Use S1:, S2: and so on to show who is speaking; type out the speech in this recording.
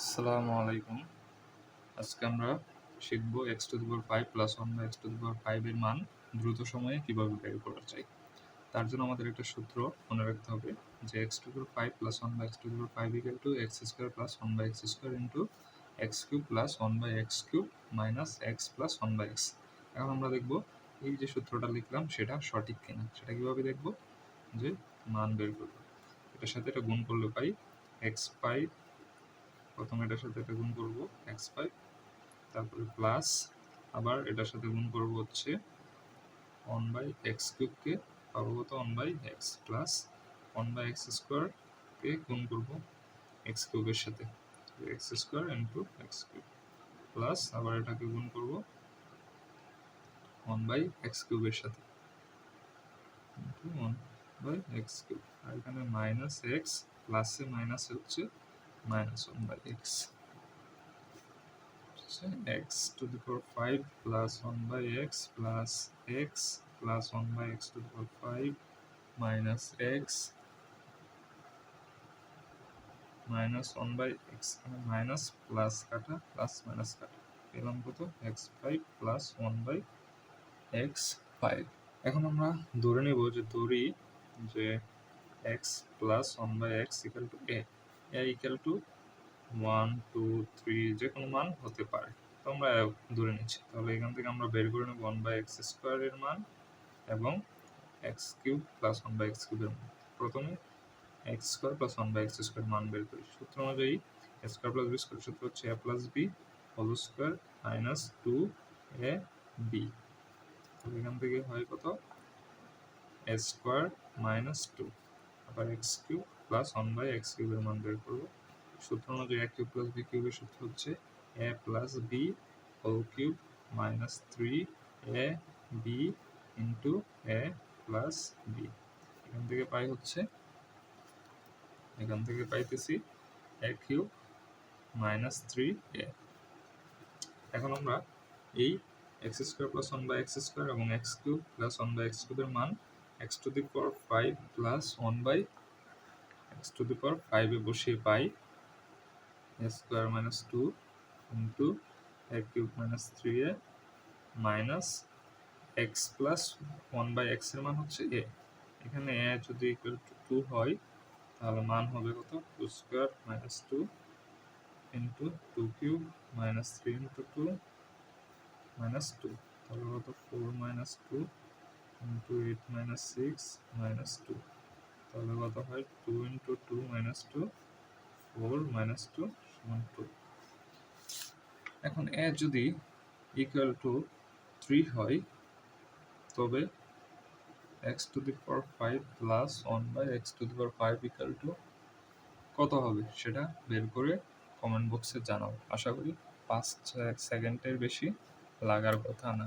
S1: আসসালামু আলাইকুম। আজকে আমরা শিখব x⁵ প্লাস 1 বা x⁵ এর মান দ্রুত সময়ে কিভাবে বের করা যায়। তার জন্য আমাদের একটা সূত্র মনে রাখতে হবে যে x⁵ প্লাস 1 বা x⁵ equal to x² plus 1 by x² into x³ plus 1 by x³ minus x plus 1 by x। এখন আমরা দেখব এই যে সূত্রটা লিখলাম সেটা সঠিক কিনা। সেটা কিভাবে দেখব? যে মান বের করব। এটার সাথে এটা গুণ করলে পাই x পাই, প্রথমে এটার সাথে এটা গুণ করব x5, তারপরে প্লাস আবার এটার সাথে গুণ করব হচ্ছে 1 বাই এক্স কিউবকে পাবো কত 1 by x plus 1 by x square কে গুণ করব এক্স কিউবের সাথে x square into x cube plus আবার এটাকে গুণ করব 1 বাই এক্স কিউবের সাথে ইন্টু 1 বাই এক্স কিউব। আর এখানে মাইনাস এক্স প্লাসে মাইনাস হচ্ছে minus 1 by x. x⁵ plus 1 by x plus x plus 1 by x⁵ minus x minus 1 by x, minus plus কাটা প্লাস মাইনাস কাটা পেলাম কত x5 plus 1 by x5। এখন আমরা ধরে নেব যে যে x plus 1 by x equal to a equal to 1 2 3 যে কোনো মান হতে পারে। তো আমরা ধরে নিচ্ছি, তাহলে এখান থেকে আমরা বের করে নেব 1 বাই এক্স স্কোয়ার এর মান এবং x cube plus 1 by x কিউবের মান। প্রথমে x square plus 1 by x square মান বের করি। সূত্র অনুযায়ী a square plus b square সূত্র হচ্ছে a plus b whole square minus 2 a b. তাহলে এখান থেকে হয় কত এ স্কোয়ার মাইনাস 2, আবার x cube plus 1 by x কিউবের মান বের করবো। সূত্র অনুযায়ী এ কিউব প্লাস বি কিউবের সূত্র হচ্ছে a plus b whole cube minus 3 a b into a plus b. এখান থেকে পাইতেছি এ কিউব মাইনাস 3a। এখন আমরা এই x² plus 1 by x square এবং x cube plus 1 by x কিউবের মান x⁵ প্লাস 1 বাই x⁵ বসিয়ে পাই a square minus 2 into a cube minus 3a minus x plus 1 by x এর মান হচ্ছে a। এখানে a যদি ইকুয়াল টু 2 হয় তাহলে মান হবে কত 2 square minus 2 into 2 cube minus 3 into 2 minus 2, তাহলে কত 4 মাইনাস 2 ইন্টু 8 মাইনাস 6 মাইনাস 2, তাহলে কত হয় 2 ইন্টু 2 মাইনাস 2 4 মাইনাস 2 সমান 2। এখন এ যদি ইকুয়াল টু 3 হয় তবে x⁵ plus 1 by x⁵ equal two কত হবে সেটা বের করে কমেন্ট বক্সে জানাও। আশা করি 5 সেকেন্ডের বেশি লাগার কথা না।